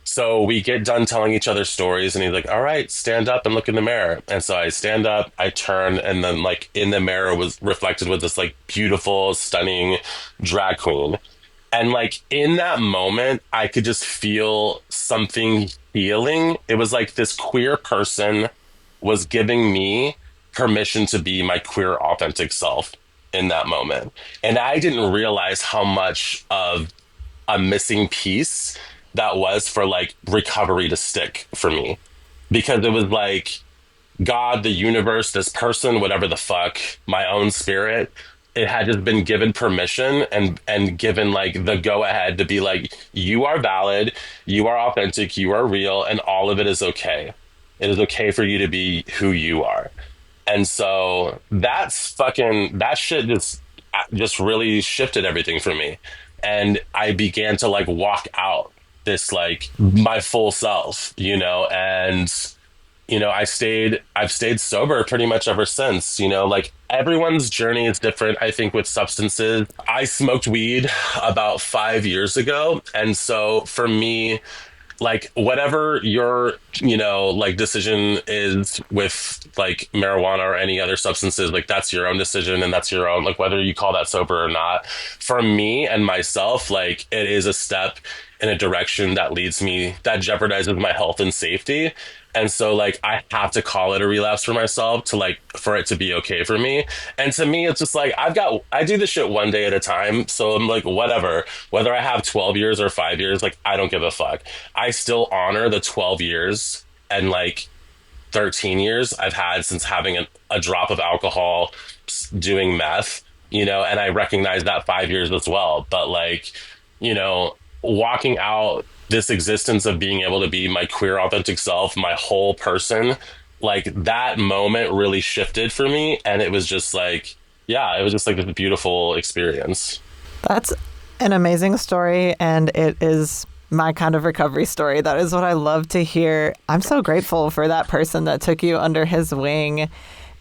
so we get done telling each other stories, and he's like, all right, stand up and look in the mirror. And so I stand up, I turn, and then like in the mirror was reflected with this like beautiful, stunning drag queen. And like in that moment, I could just feel something healing. It was like this queer person was giving me permission to be my queer, authentic self in that moment. And I didn't realize how much of a missing piece that was for like recovery to stick for me, because it was like God, the universe, this person, whatever the fuck, my own spirit, it had just been given permission and given like the go ahead to be like, you are valid, you are authentic, you are real, and all of it is okay. It is okay for you to be who you are. And so that shit just really shifted everything for me. And I began to like walk out this like my full self, and I've stayed sober pretty much ever since. Like everyone's journey is different, I think, with substances. I smoked weed about 5 years ago, and so for me, like whatever your like decision is with like marijuana or any other substances, like that's your own decision, and that's your own, like whether you call that sober or not. For me and myself, like it is a step in a direction that jeopardizes my health and safety. And so like I have to call it a relapse for myself to like for it to be okay for me. And to me it's just like I do this shit one day at a time. So I'm like, whatever, whether I have 12 years or 5 years, like I don't give a fuck. I still honor the 12 years and like 13 years I've had since having a drop of alcohol, doing meth, and I recognize that 5 years as well. But like, walking out this existence of being able to be my queer authentic self, my whole person, like that moment really shifted for me. And it was just like, yeah, it was just like this beautiful experience. That's an amazing story. And it is my kind of recovery story. That is what I love to hear. I'm so grateful for that person that took you under his wing.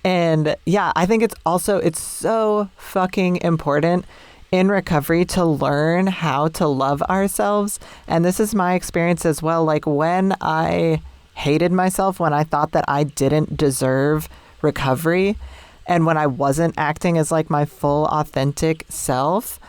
And yeah, I think it's so fucking important in recovery to learn how to love ourselves. And this is my experience as well. Like when I hated myself, when I thought that I didn't deserve recovery, And when I wasn't acting as like my full authentic self,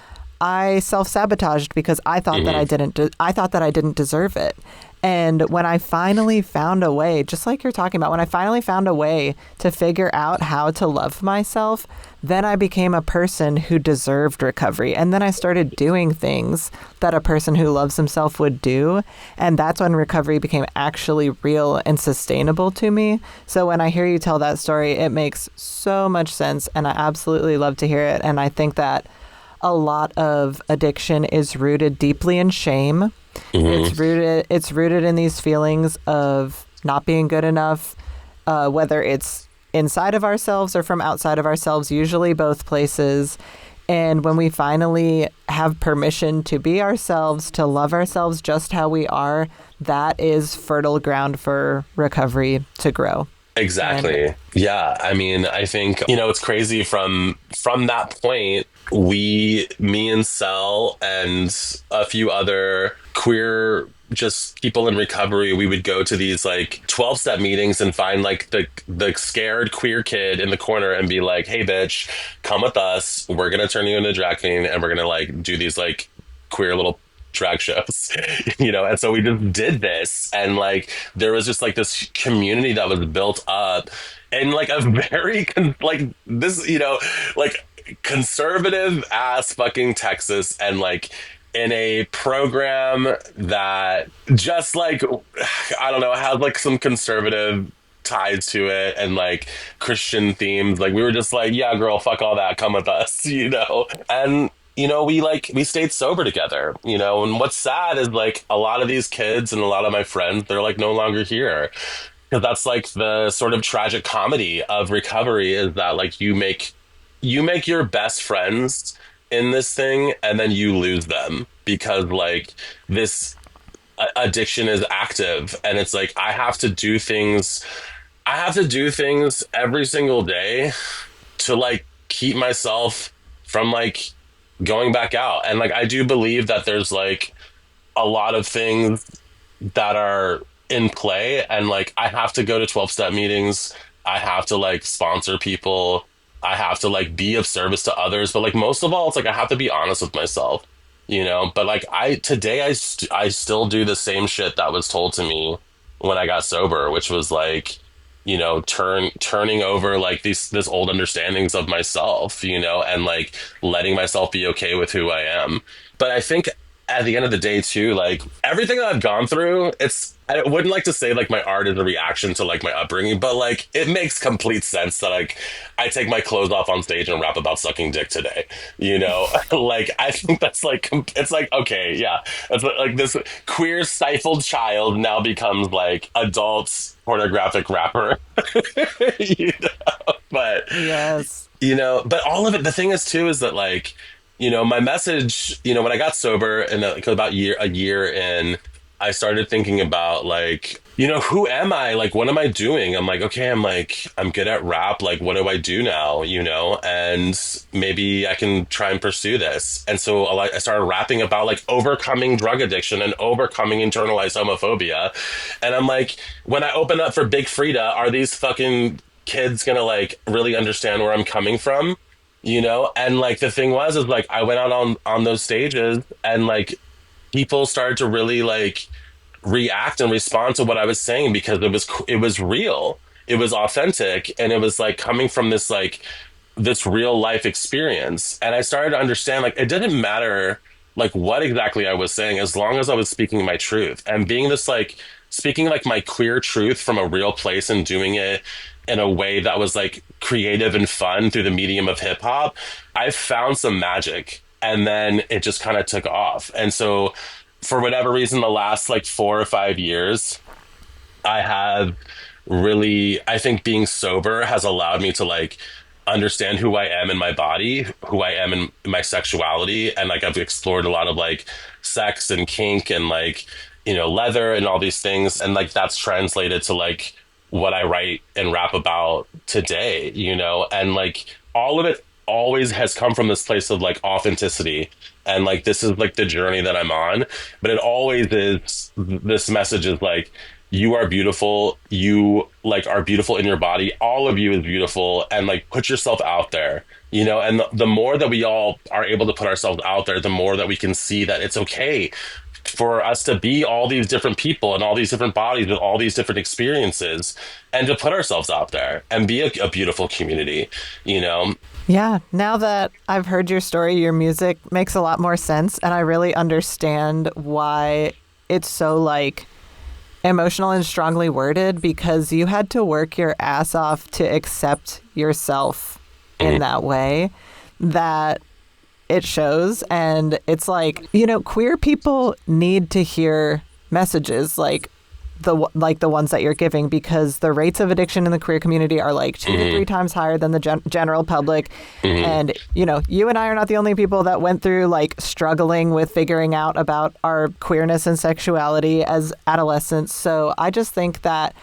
I self-sabotaged because I thought that Hmm. I thought that I didn't deserve it. And when I finally found a way, just like you're talking about, when I finally found a way to figure out how to love myself, then I became a person who deserved recovery. And then I started doing things that a person who loves himself would do. And that's when recovery became actually real and sustainable to me. So when I hear you tell that story, it makes so much sense. And I absolutely love to hear it. And I think that a lot of addiction is rooted deeply in shame. Hmm. It's rooted in these feelings of not being good enough, whether it's inside of ourselves or from outside of ourselves, usually both places. And when we finally have permission to be ourselves, to love ourselves just how we are, that is fertile ground for recovery to grow. And Exactly. Yeah. I mean, I think, it's crazy from that point, me and Cell and a few other queer just people in recovery, we would go to these like 12-step meetings and find like the scared queer kid in the corner and be like, "Hey bitch, come with us. We're gonna turn you into a drag queen and we're gonna like do these like queer little drag shows." And so we just did this, and like there was just like this community that was built up, and like a very like this, like conservative ass fucking Texas, and like in a program that just like, I don't know, had like some conservative ties to it and like Christian themes. Like we were just like, yeah, girl, fuck all that, come with us, And we stayed sober together, and what's sad is like a lot of these kids and a lot of my friends, they're like no longer here. Because that's like the sort of tragic comedy of recovery, is that like you make your best friends in this thing and then you lose them because like this addiction is active, and it's like I have to do things every single day to like keep myself from like going back out. And like I do believe that there's like a lot of things that are in play, and like I have to go to 12-step meetings, I have to like sponsor people, I have to like be of service to others, but like most of all it's like I have to be honest with myself. But like I still do the same shit that was told to me when I got sober, which was like, turning over like this old understandings of myself, and like letting myself be okay with who I am. But I think at the end of the day too, like everything that I've gone through, I wouldn't like to say like my art is a reaction to like my upbringing, but like it makes complete sense that like I take my clothes off on stage and rap about sucking dick today. Like I think that's like it's like, okay, yeah, it's like this queer stifled child now becomes like adult pornographic rapper. But yes. but all of it, the thing is too, is that like, my message, when I got sober and like about a year in, I started thinking about like, who am I? Like, what am I doing? I'm like, okay, I'm good at rap. Like, what do I do now? And maybe I can try and pursue this. And so I started rapping about like overcoming drug addiction and overcoming internalized homophobia. And I'm like, when I open up for Big Frida, are these fucking kids gonna like really understand where I'm coming from? And like the thing was, is like I went out on those stages, and like people started to really like react and respond to what I was saying, because it was real, it was authentic, and it was like coming from this real life experience. And I started to understand like it didn't matter like what exactly I was saying, as long as I was speaking my truth and being this like speaking like my queer truth from a real place, and doing it in a way that was like creative and fun through the medium of hip hop. I found some magic, and then it just kind of took off. And so for whatever reason, the last like 4 or 5 years, I have really, I think being sober has allowed me to like understand who I am in my body, who I am in my sexuality. And like I've explored a lot of like sex and kink and like, leather and all these things. And like that's translated to like what I write and rap about today, and like all of it always has come from this place of like authenticity. And like this is like the journey that I'm on, but it always is, this message is like, you are beautiful. You like are beautiful in your body. All of you is beautiful, and like put yourself out there, you know, and the more that we all are able to put ourselves out there, the more that we can see that it's okay for us to be all these different people and all these different bodies with all these different experiences and to put ourselves out there and be a beautiful community, you know? Yeah, now that I've heard your story, your music makes a lot more sense, and I really understand why it's so like emotional and strongly worded because you had to work your ass off to accept yourself in Mhm. that way that it shows. And it's like, you know, queer people need to hear messages like the ones that you're giving because the rates of addiction in the queer community are like two to Mhm. three times higher than the general public. Mhm. And you know, you and I are not the only people that went through like struggling with figuring out about our queerness and sexuality as adolescents. So I just think that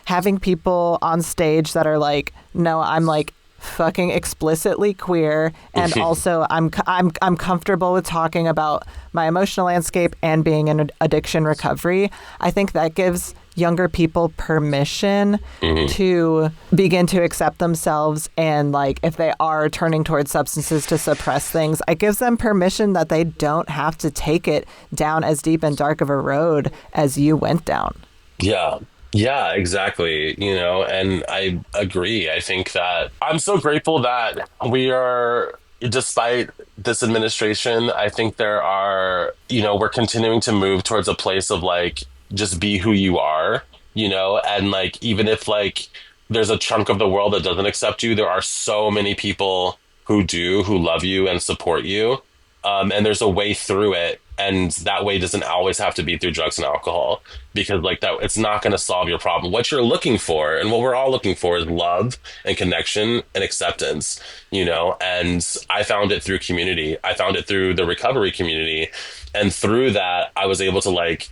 having people on stage that are like, no, I'm like fucking explicitly queer, and also I'm comfortable with talking about my emotional landscape and being in addiction recovery. I think that gives younger people permission Mhm. to begin to accept themselves, and like if they are turning towards substances to suppress things, it gives them permission that they don't have to take it down as deep and dark of a road as you went down. Yeah. Yeah, exactly. You know, and I agree. I think that I'm so grateful that we are, despite this administration, I think there are, you know, we're continuing to move towards a place of like, just be who you are, you know, and like, even if like there's a chunk of the world that doesn't accept you, there are so many people who do, who love you and support you. And there's a way through it. And that way doesn't always have to be through drugs and alcohol because like that it's not going to solve your problem. What you're looking for and what we're all looking for is love and connection and acceptance, you know. And I found it through community. I found it through the recovery community, and through that I was able to like,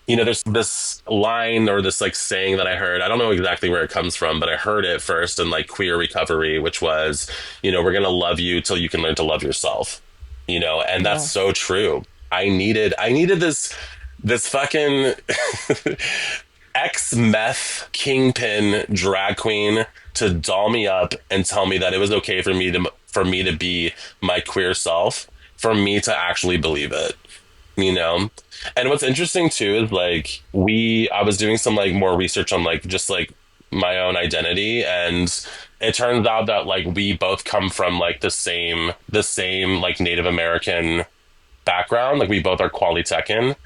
you know, there's this line or this like saying that I heard. I don't know exactly where it comes from, but I heard it first in like queer recovery, which was, you know, we're going to love you till you can learn to love yourself, you know. And that's so Yes. true. I needed this fucking ex meth kingpin drag queen to doll me up and tell me that it was okay for me to be my queer self, for me to actually believe it, you know. And what's interesting too is like I was doing some like more research on like just like my own identity, and it turns out that like we both come from like the same like Native American background. Like we both are quali techin,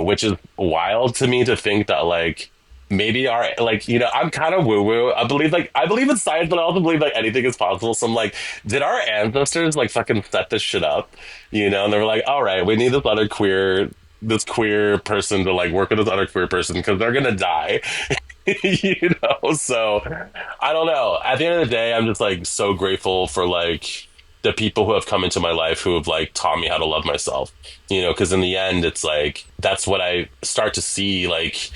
which is wild to me to think that like maybe our like, you know, I'm kind of woo woo. I believe in science, but I also believe like anything is possible. So I'm like, did our ancestors like fucking set this shit up? You know, and they were like, all right, we need this queer person to like work with this other queer person because they're gonna die. You know, so I don't know. At the end of the day, I'm just like so grateful for like the people who have come into my life who have like taught me how to love myself, you know, because in the end, it's like that's what I start to see, like,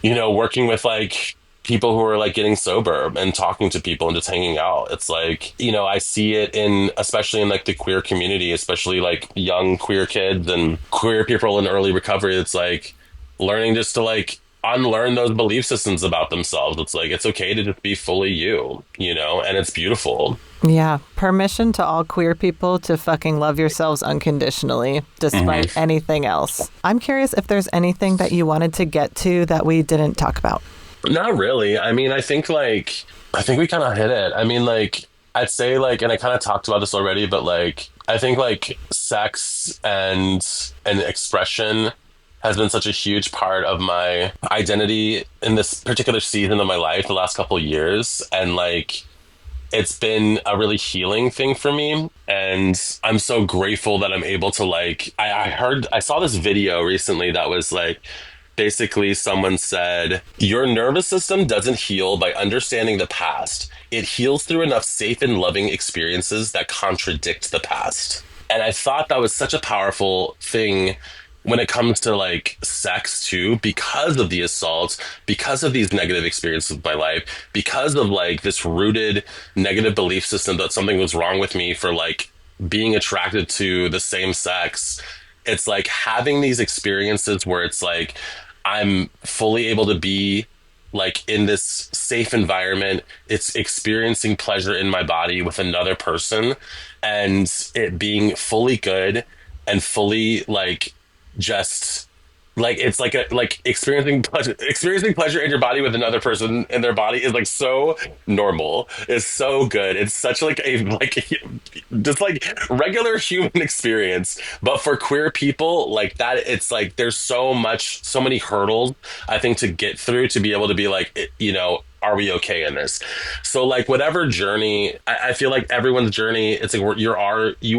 you know, working with like people who are like getting sober and talking to people and just hanging out. It's like, you know, I see it in, especially in like the queer community, especially like young queer kids and queer people in early recovery. It's like learning just to like unlearn those belief systems about themselves. It's like, it's okay to just be fully you, you know, and it's beautiful. Yeah, permission to all queer people to fucking love yourselves unconditionally, despite Hmm. anything else. I'm curious if there's anything that you wanted to get to that we didn't talk about. Not really. I mean, I think we kind of hit it. I mean, like, I'd say like, and I kind of talked about this already, but like, I think like sex and expression has been such a huge part of my identity in this particular season of my life, the last couple of years. And like, it's been a really healing thing for me. And I'm so grateful that I'm able to like, I saw this video recently that was like, basically someone said, your nervous system doesn't heal by understanding the past. It heals through enough safe and loving experiences that contradict the past. And I thought that was such a powerful thing when it comes to like sex too, because of the assaults, because of these negative experiences of my life, because of like this rooted negative belief system that something was wrong with me for like being attracted to the same sex. It's like having these experiences where it's like I'm fully able to be like in this safe environment. It's experiencing pleasure in my body with another person and it being fully good and fully like just like it's like a like experiencing pleasure in your body with another person in their body is like so normal. It's so good. It's such like a like just like regular human experience. But for queer people like that, it's like there's so many hurdles I think to get through to be able to be like, you know, are we okay in this? So like whatever journey, I feel like everyone's journey, it's like you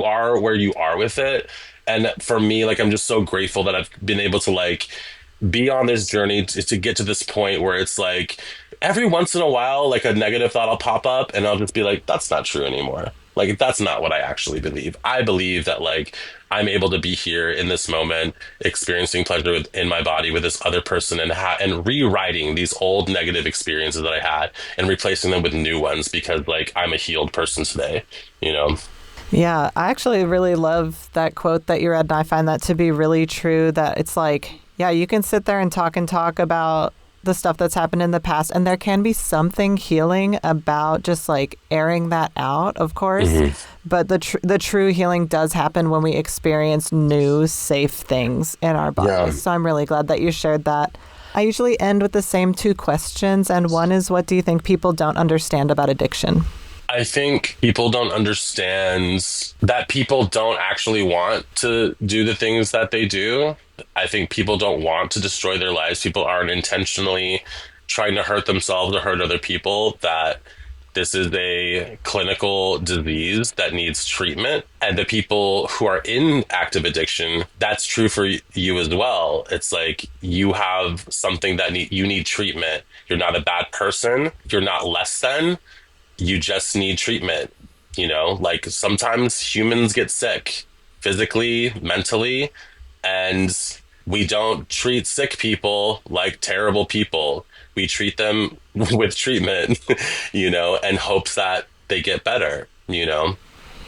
are where you are with it. And for me, like I'm just so grateful that I've been able to like be on this journey to get to this point where it's like every once in a while, like a negative thought will pop up and I'll just be like, that's not true anymore. Like that's not what I actually believe. I believe that like I'm able to be here in this moment, experiencing pleasure in my body with this other person and rewriting these old negative experiences that I had and replacing them with new ones because like I'm a healed person today, you know? Yeah, I actually really love that quote that you read, and I find that to be really true, that it's like, yeah, you can sit there and talk about the stuff that's happened in the past, and there can be something healing about just like airing that out, of course. Hmm. But the true healing does happen when we experience new, safe things in our Yeah. bodies. So I'm really glad that you shared that. I usually end with the same two questions, and one is, what do you think people don't understand about addiction? I think people don't understand that people don't actually want to do the things that they do. I think people don't want to destroy their lives. People aren't intentionally trying to hurt themselves or hurt other people. That this is a clinical disease that needs treatment. And the people who are in active addiction, that's true for you as well. It's like you have something that you need treatment. You're not a bad person. You're not less than. You just need treatment. You know, like sometimes humans get sick physically, mentally, and we don't treat sick people like terrible people. We treat them with treatment, you know, and hopes that they get better, you know?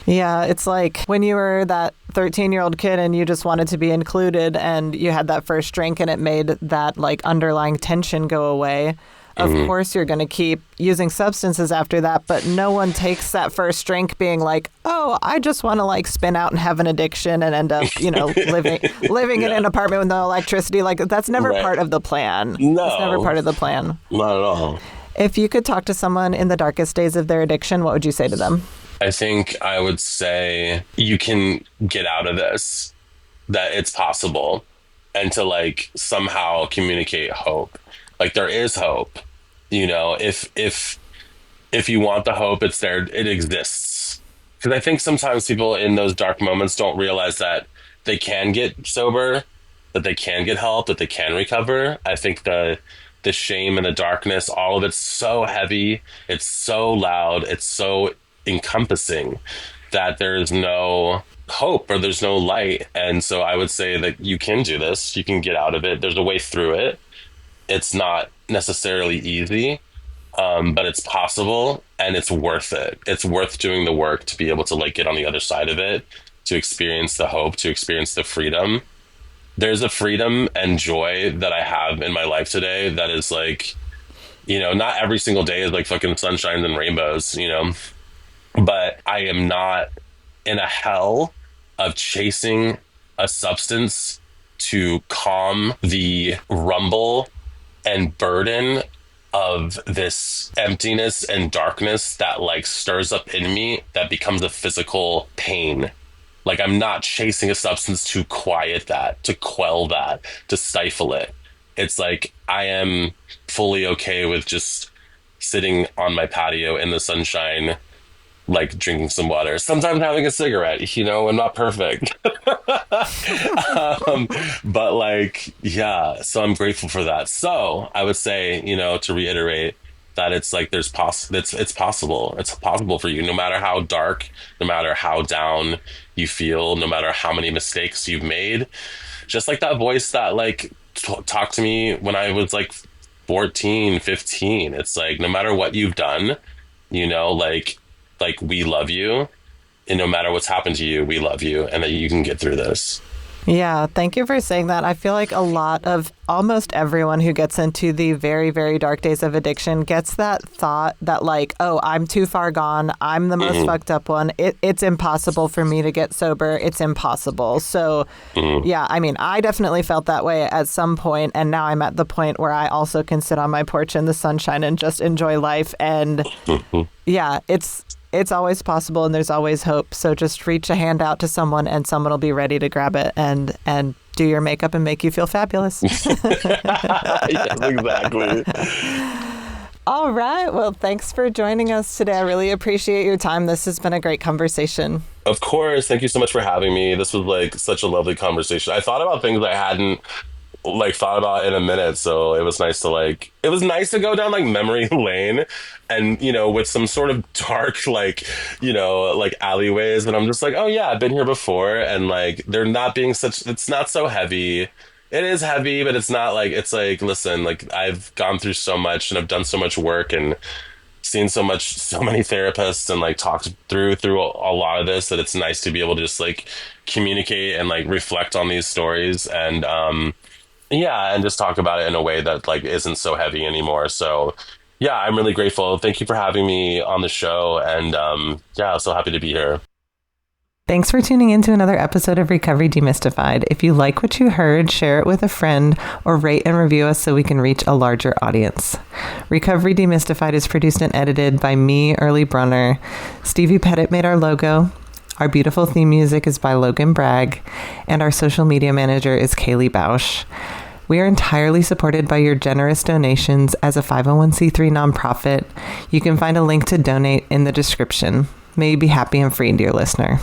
Yeah, it's like when you were that 13-year-old kid and you just wanted to be included and you had that first drink and it made that like underlying tension go away. Of course, you're going to keep using substances after that, but no one takes that first drink being like, oh, I just want to like spin out and have an addiction and end up, you know, living in Yeah. an apartment with no electricity. Like that's never Right. part of the plan. No. It's never part of the plan. Not at all. If you could talk to someone in the darkest days of their addiction, what would you say to them? I think I would say you can get out of this, that it's possible, and to like somehow communicate hope. Like there is hope. You know, if you want the hope, it's there, it exists. Because I think sometimes people in those dark moments don't realize that they can get sober, that they can get help, that they can recover. I think the shame and the darkness, all of it's so heavy, it's so loud, it's so encompassing that there is no hope or there's no light. And so I would say that you can do this, you can get out of it. There's a way through it. It's not necessarily easy, but it's possible and it's worth it. It's worth doing the work to be able to like get on the other side of it, to experience the hope, to experience the freedom. There's a freedom and joy that I have in my life today that is like, you know, not every single day is like fucking sunshines and rainbows, you know, but I am not in a hell of chasing a substance to calm the rumble and burden of this emptiness and darkness that like stirs up in me that becomes a physical pain. Like I'm not chasing a substance to quiet that, to quell that, to stifle it. It's like I am fully okay with just sitting on my patio in the sunshine, like drinking some water, sometimes having a cigarette. You know, I'm not perfect. But like, yeah, so I'm grateful for that. So I would say, you know, to reiterate that it's like it's possible. It's possible for you, no matter how dark, no matter how down you feel, no matter how many mistakes you've made. Just like that voice that like talked to me when I was like 14, 15. It's like no matter what you've done, you know, like we love you, and no matter what's happened to you, we love you, and that you can get through this. Yeah, thank you for saying that. I feel like a lot of almost everyone who gets into the very, very dark days of addiction gets that thought that like, oh, I'm too far gone. I'm the most fucked up one. It's impossible for me to get sober. It's impossible. So, yeah, I mean, I definitely felt that way at some point, and now I'm at the point where I also can sit on my porch in the sunshine and just enjoy life. And yeah, it's always possible and there's always hope. So just reach a hand out to someone and someone will be ready to grab it and do your makeup and make you feel fabulous. Yes, exactly. All right. Well, thanks for joining us today. I really appreciate your time. This has been a great conversation. Of course. Thank you so much for having me. This was like such a lovely conversation. I thought about things I hadn't like thought about in a minute, so it was nice to go down like memory lane, and with some sort of dark like like alleyways, and I'm just like, oh yeah, I've been here before, and like they're not being such, it's not so heavy. It is heavy, but it's not like, it's like, listen, like I've gone through so much and I've done so much work and seen so many therapists and like talked through a lot of this, that it's nice to be able to just like communicate and like reflect on these stories, and yeah, and just talk about it in a way that like isn't so heavy anymore. So yeah, I'm really grateful. Thank you for having me on the show, and yeah, I'm so happy to be here. Thanks for tuning in to another episode of Recovery Demystified. If you like what you heard, share it with a friend or rate and review us so we can reach a larger audience. Recovery Demystified is produced and edited by me, Early Brunner. Stevie Pettit made our logo. Our beautiful theme music is by Logan Bragg, and our social media manager is Kaylee Bausch. We are entirely supported by your generous donations as a 501c3 nonprofit. You can find a link to donate in the description. May you be happy and free, dear listener.